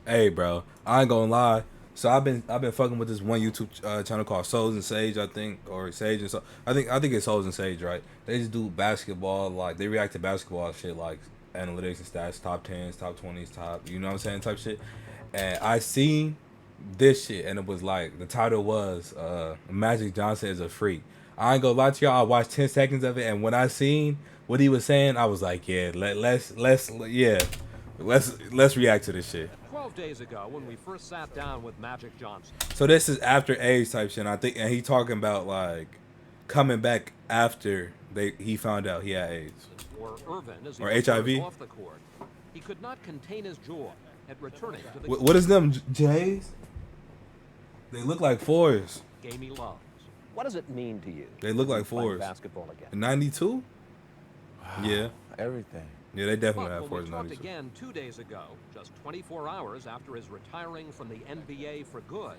Hey, bro, I ain't gonna lie. So I've been fucking with this one YouTube channel called Souls and Sage, I think, or Sage and so. I think it's Souls and Sage, right? They just do basketball, like they react to basketball shit, like analytics and stats, top tens, top 20s, top, you know what I'm saying, type shit. And I seen this shit, and it was like the title was Magic Johnson is a freak. I ain't gonna lie to y'all. I watched 10 seconds of it, and when I seen what he was saying, I was like, yeah, let's react to this shit. 12 days ago, when we first sat down with Magic Johnson, So this is after AIDS type shit. And I think, and he talking about like coming back after he found out he had AIDS or Irvin as he or prefers HIV. off the court, he could not contain his joy at returning to the What is them J's? They look like fours. game he loves. What does it mean to you? They look to be like playing fours. basketball again. In '92. Yeah, Everything. yeah, they definitely But have when fours we in talked '92. again 2 days ago, just 24 hours after his retiring from the NBA for good,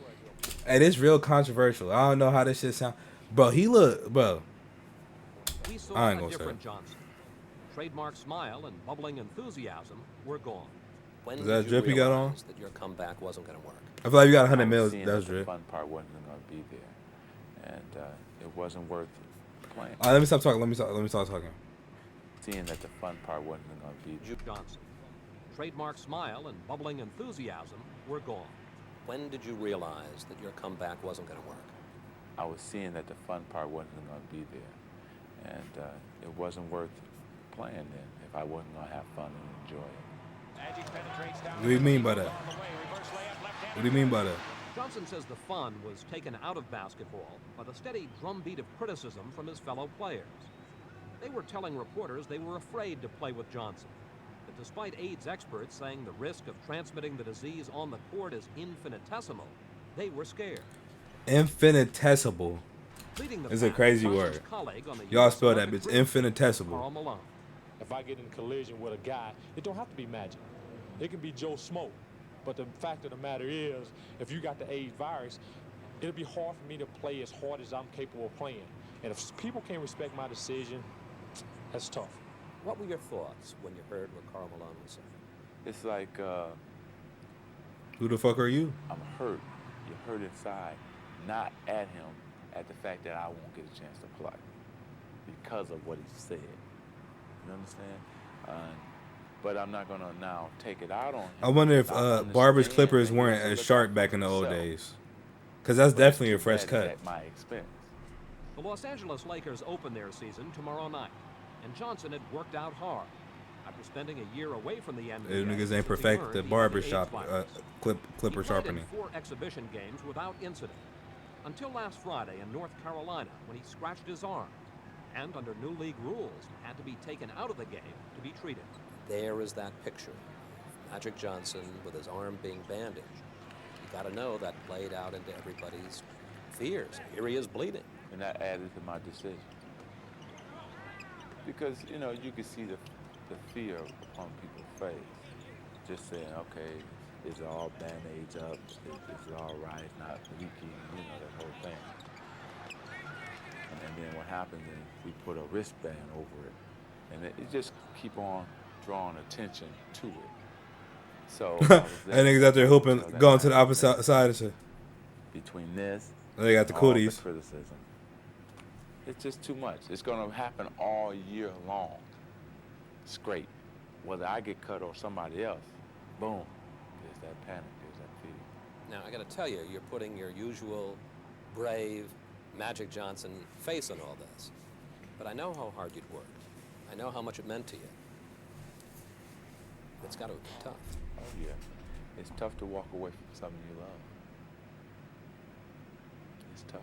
And it's real controversial. I don't know how this shit sound, bro. He look, bro. we saw I ain't a gonna say different it. Johnson. Trademark smile and bubbling enthusiasm were gone. When Is did that you drip you got on? realize that your comeback wasn't going to work? I feel like you got I 100 was mils. seeing That's that the drip. fun part wasn't going to be there, and it wasn't worth playing. All right, let me stop talking. Let me stop talking. Seeing that the fun part wasn't going to be there. Johnson. Trademark smile and bubbling enthusiasm were gone. When did you realize that your comeback wasn't going to work? I was seeing that the fun part wasn't going to be there, and it wasn't worth playing then if I wasn't going to have fun and enjoy it. What do you mean by that? What do you mean by that? Johnson says the fun was taken out of basketball by the steady drumbeat of criticism from his fellow players. They were telling reporters they were afraid to play with Johnson. That despite AIDS experts saying the risk of transmitting the disease on the court is infinitesimal, they were scared. Infinitesimal. Leading the It's a pack, crazy Johnson's word. colleague on the Y'all US spell that Olympic bitch group, Karl infinitesimal. Malone. If I get in collision with a guy, it don't have to be Magic. It can be Joe Smoke. But the fact of the matter is, if you got the AIDS virus, it'll be hard for me to play as hard as I'm capable of playing. And if people can't respect my decision, that's tough. What were your thoughts when you heard what Karl Malone was saying? It's like Who the fuck are you? I'm hurt. You're hurt inside, not at him, at the fact that I won't get a chance to play because of what he said. You understand? But I'm not gonna now take it out on him. I wonder if I Barbers understand Clippers that he weren't has to as look sharp out back for in the old himself. days. Cause that's But it's definitely a too fresh bad cut. it's at my expense. The Los Angeles Lakers open their season tomorrow night, and Johnson had worked out hard. After spending a year away from the NBA, Them niggas ain't since he perfect learned the he had barber AIDS shop virus. clipper He played sharpening. in 4 exhibition games without incident, until last Friday in North Carolina when he scratched his arm, and under new league rules had to be taken out of the game to be treated. There is that picture. Magic Johnson with his arm being bandaged. You got to know that played out into everybody's fears. Here he is bleeding. And that added to my decision. Because, you know, you could see the fear upon people's face. Just saying, okay, is it all band-aids up? Is it all right? Not leaking, you know, that whole thing. And then what happens is we put a wristband over it. And it just keep on drawing attention to it. So I was And there niggas out there hooping, until that going to the night. opposite side of shit. Between this They got the and all cooties. criticism. It's just too much. It's going to happen all year long. It's great. Whether I get cut or somebody else, boom, there's that panic, there's that fear. Now, I got to tell you, you're putting your usual brave Magic Johnson face on all this. But I know how hard you'd worked. I know how much it meant to you. It's got to be tough. Oh, yeah. It's tough to walk away from something you love. It's tough.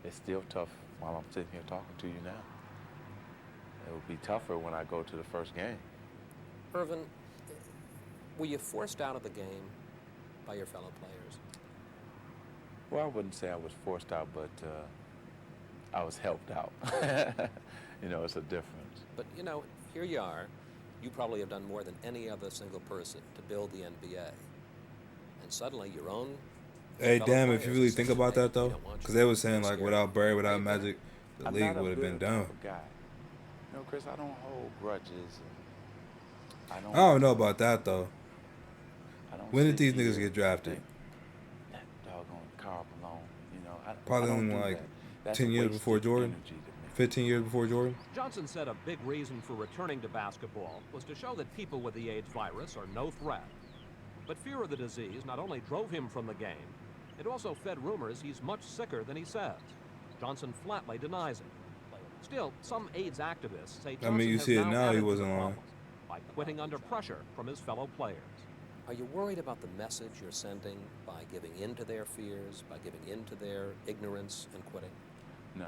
It's still tough while I'm sitting here talking to you now. It will be tougher when I go to the first game. Irvin, were you forced out of the game by your fellow players? Well, I wouldn't say I was forced out, but I was helped out. You know, it's a difference. But, you know, here you are. You probably have done more than any other single person to build the NBA. And suddenly your own Hey, fellow damn, if you players really say, think about "Hey, that we though, don't want you. because they were saying We're like scared. without Barry, without Hey, Magic, the I'm league not a would have been bitter done. type of guy. You know, Chris, I don't hold grudges. And I I don't know about that though. I don't When did sit these niggas here get drafted? and that doggone Karl Malone, I Probably don't only do like that. That's 10 a years wasted before Jordan? energy to me. 15 years before Jordan? Johnson said a big reason for returning to basketball was to show that people with the AIDS virus are no threat. But fear of the disease not only drove him from the game, it also fed rumors he's much sicker than he says. Johnson flatly denies it. Still, some AIDS activists say Johnson you has see it now, he added to wasn't the lying. problem by quitting under pressure from his fellow players. Are you worried about the message you're sending by giving in to their fears, by giving in to their ignorance and quitting? No,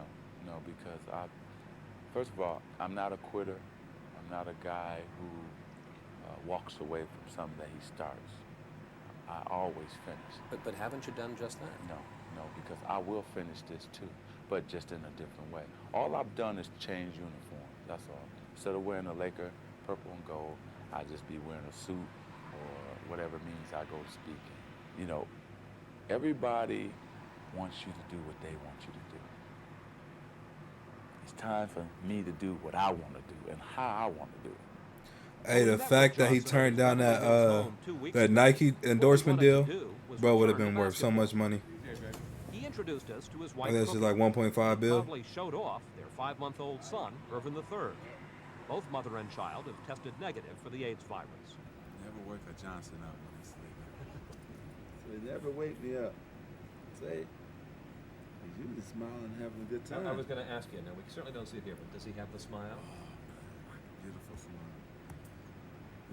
because first of all, I'm not a quitter. I'm not a guy who walks away from something that he starts. I always finish. But haven't you done just that? No, because I will finish this too, but just in a different way. All I've done is change uniforms, that's all. Instead of wearing a Laker purple and gold, I just be wearing a suit or whatever means I go to speak in. Everybody wants you to do what they want you to do. It's time for me to do what I want to do and how I want to do it. Hey, the fact that he turned down that Nike endorsement deal, bro, would have been worth so much money. He introduced us to his I wife. think it's just like 1.5 bill. Proudly showed off their 5-month-old son, Irvin III. Both mother and child have tested negative for the AIDS virus. Never wake a Johnson up when he's sleeping. So he never wake me up. Say, he's usually smiling and having a good time. I was going to ask you. Now, we certainly don't see it here, but does he have the smile? Beautiful smile.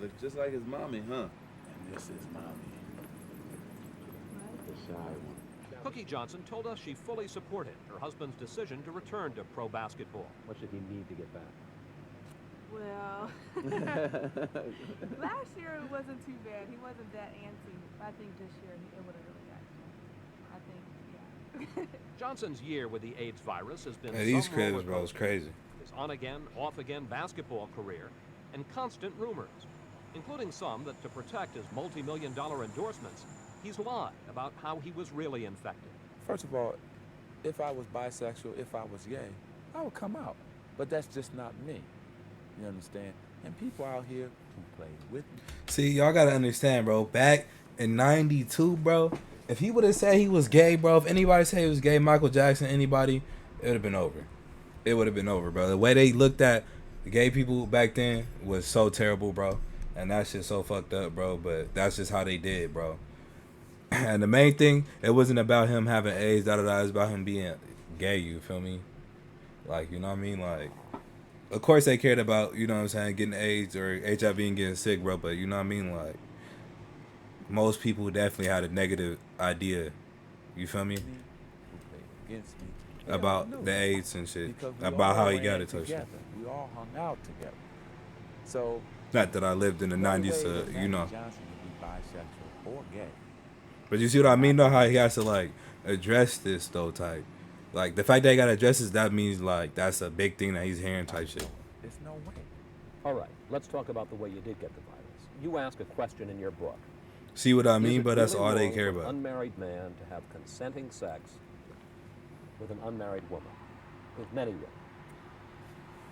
Looks just like his mommy, huh? And this is mommy, the shy one. Cookie Johnson told us she fully supported her husband's decision to return to pro basketball. What should he need to get back? Well, last year it wasn't too bad. He wasn't that antsy. I think this year it would have really got to him. I think, yeah. Johnson's year with the AIDS virus has been These some cribs, roller bro, it's coaster. crazy. His on-again, off-again basketball career and constant rumors, including some that to protect his multi-million-dollar endorsements, he's lied about how he was really infected. First of all, if I was bisexual, if I was gay, I would come out. But that's just not me. You understand? And people out here who play with me. See, y'all gotta understand, bro. Back in '92, bro, if he would have said he was gay, bro, if anybody said he was gay, Michael Jackson, anybody, it would have been over. It would have been over, bro. The way they looked at the gay people back then was so terrible, bro. And that shit's so fucked up, bro. But that's just how they did, bro. And the main thing, it wasn't about him having AIDS, it was about him being gay, you feel me? Like, you know what I mean? Like, of course they cared about, you know what I'm saying, getting AIDS or HIV and getting sick, bro. But you know what I mean? Like, most people definitely had a negative idea, you feel me? Against me. About the AIDS and shit. Because we About how all he got ran it, touched. together. We all hung out together. So Not that I lived in the no way 90s, that you know. Magic Johnson would be bisexual or gay. But you see what I mean, though? How he has to, like, address this, though, type. Like, the fact that he got to address this, that means, like, that's a big thing that he's hearing, type shit. There's no way. All right, let's talk about the way you did get the virus. You ask a question in your book. See what I Is mean? it But that's really all they wrong care for an about. unmarried man to have consenting sex with an unmarried woman, with many women.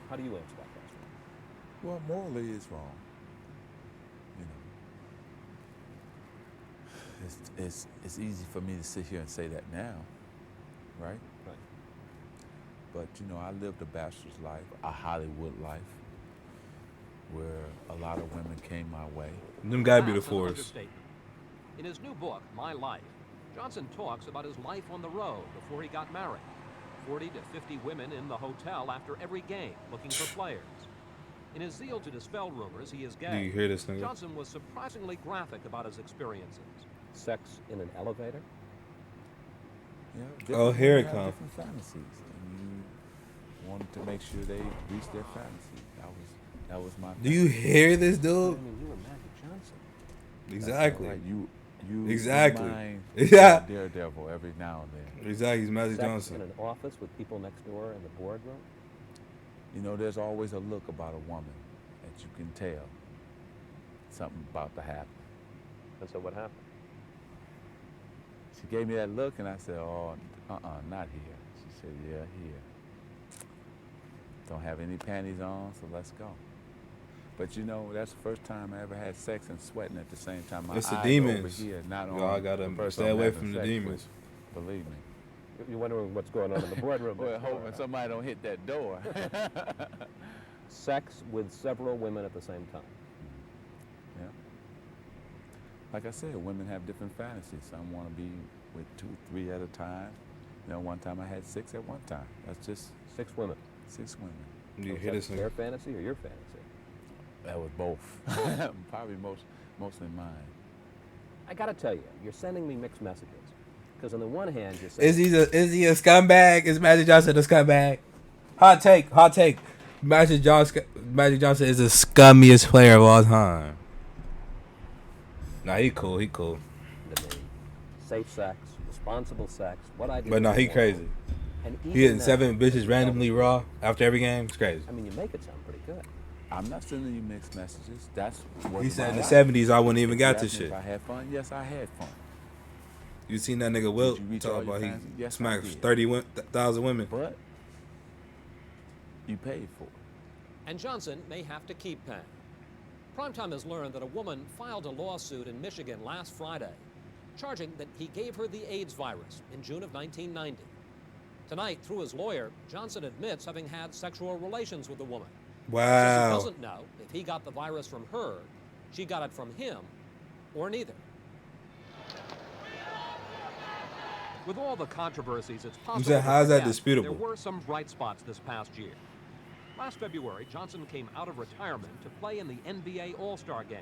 How do you answer that question? Well, morally, it's wrong. You know, it's easy for me to sit here and say that now, right? Right. But you know, I lived a bachelor's life, a Hollywood life, where a lot of women came my way. Them gotta be the That's an fours. understatement. In his new book, My Life, Johnson talks about his life on the road before he got married. 40 to 50 women in the hotel after every game looking for players. In his zeal to dispel rumors he is gay, Do you hear this, nigga? Johnson was surprisingly graphic about his experiences. Sex in an elevator? You know, Oh, different here women it have come. Different fantasies, and you wanted to make sure they reached their fantasy. That was my. Do you hear this, dude? I mean, you were Magic Johnson. Exactly. Right. You Exactly. mind Yeah. Daredevil every now and then. Exactly, he's Magic Sex Johnson. in an office with people next door in the boardroom? You know, there's always a look about a woman that you can tell something about to happen. And so what happened? She gave me that look, and I said, "Oh, not here." She said, "Yeah, here. Don't have any panties on, so let's go." But you know, that's the first time I ever had sex and sweating at the same time. My It's the eyes demons. over here, not on Y'all gotta the person stay I'm away having from the sex demons. with. Believe me. You're wondering what's going on in the boardroom. Well, next door, hoping huh? somebody don't hit that door. Sex with several women at the same time. Yeah. Like I said, women have different fantasies. Some want to be with 2, 3 at a time. You know, one time I had 6 at one time. That's just 6 women. 6 women. You Was hit that us. their fantasy or your fantasy? That was both. Probably mostly mine. I gotta tell you, you're sending me mixed messages. Because on the one hand, you're saying... Is he a scumbag? Is Magic Johnson a scumbag? Hot take. Magic Johnson is the scummiest player of all time. Nah, he cool. to me, safe sex, responsible sex, what I do. But nah, he more. crazy. And He even hitting now, 7 bitches it's randomly self- raw after every game. It's crazy. I mean, you make it sound pretty good. I'm not sending you mixed messages. That's what He said in the life. 70s I wouldn't even If you got ask this me shit. If I had fun, yes, I had fun. You seen that nigga Wilt you reach talk all your about he fantasies? Yes, I smacked did. 30,000 women. But you paid for it. And Johnson may have to keep paying. Primetime has learned that a woman filed a lawsuit in Michigan last Friday, charging that he gave her the AIDS virus in June of 1990. Tonight, through his lawyer, Johnson admits having had sexual relations with the woman. Says he Wow. doesn't know if he got the virus from her, she got it from him, or neither. With all the controversies, it's possible saying, to how is that forget disputable? There were some bright spots this past year. Last February, Johnson came out of retirement to play in the NBA All-Star Game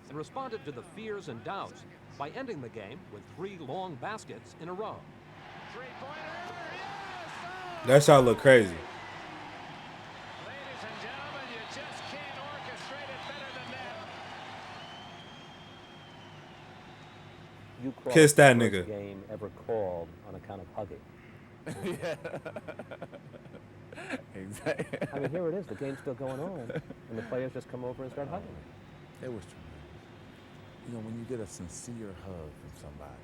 and responded to the fears and doubts by ending the game with 3 long baskets in a row. That shot look crazy. Ladies and gentlemen, you just can't orchestrate it better than that. You called Kiss it that the nigga. first game ever called on account of hugging. Exactly. I mean, here it is. The game's still going on, and the players just come over and start hugging. It was tremendous. You know, when you get a sincere hug from somebody.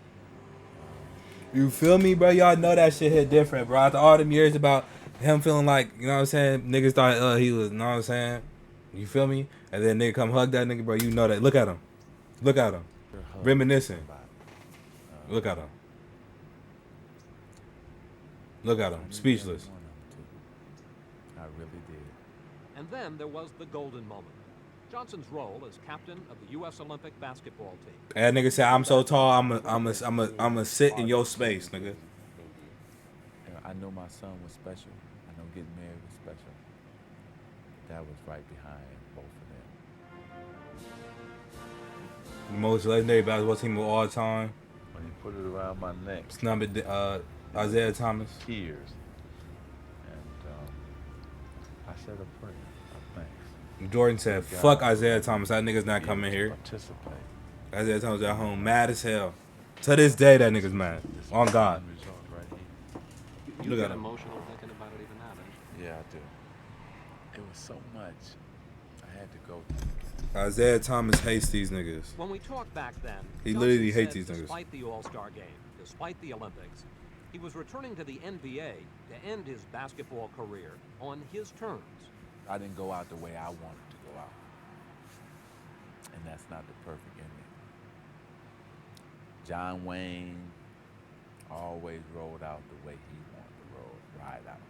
You feel me, bro? Y'all know that shit hit different, bro. After all them years about him feeling like, you know what I'm saying? Niggas thought he was, you know what I'm saying? You feel me? And then nigga come hug that nigga, bro. You know that. Look at him. Look at him. Reminiscing. Look at him. Look at him. Speechless. I really did. And then there was the golden moment. Johnson's role as captain of the U.S. Olympic basketball team. That nigga said, I'm so tall, I'm a sit in your space, nigga. You know, I know my son was special. I know getting married was special. That was right behind both of them. The most legendary basketball team of all time. When he put it around my neck, Snubbed Isaiah Thomas. tears. And I said a prayer of thanks. Jordan said, fuck Isaiah Thomas. That nigga's not Be coming able to here. Participate. Isaiah Thomas at home mad as hell. To this day, that nigga's mad. On God. Result right here. You Look get at him. emotional thinking about it even now, don't you? Yeah, I do. It was so much I had to go through. Isaiah Thomas hates these niggas. When we talked back then, He Johnson literally said hates these niggas. Despite the All-Star game, despite the Olympics, he was returning to the NBA to end his basketball career on his terms. I didn't go out the way I wanted to go out. And that's not the perfect ending. John Wayne always rolled out the way he wanted to ride out.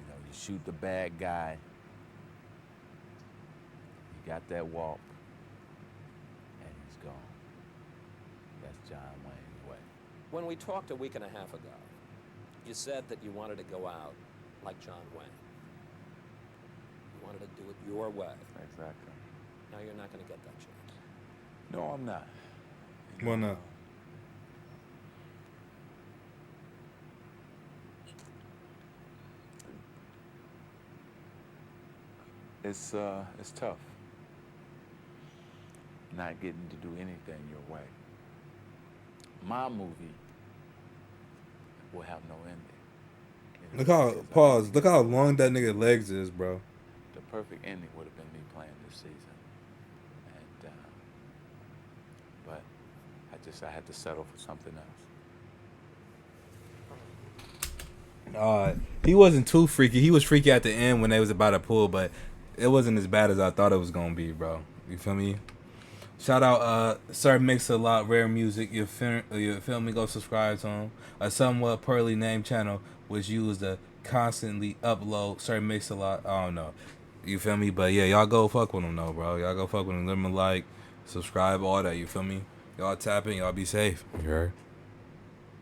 You know, you shoot the bad guy, he got that walk, and he's gone. That's John Wayne's way. When we talked a week and a half ago, you said that you wanted to go out like John Wayne. You wanted to do it your way. Exactly. Now you're not going to get that chance. No, I'm not. Why not? It's tough not getting to do anything your way. My movie will have no ending. Look how, pause, look how long that nigga legs is, bro. The perfect ending would have been me playing this season. And, but I had to settle for something else. He wasn't too freaky. He was freaky at the end when they was about to pull, but it wasn't as bad as I thought it was gonna be, bro. You feel me? Shout out Sir Mix a Lot Rare Music. You feel me? Go subscribe to him. A somewhat poorly named channel which used to constantly upload Sir Mix a Lot. I don't know. You feel me? But yeah, y'all go fuck with him though, bro. Y'all go fuck with him. Give him a like, subscribe, all that. You feel me? Y'all tap in. Y'all be safe. You heard?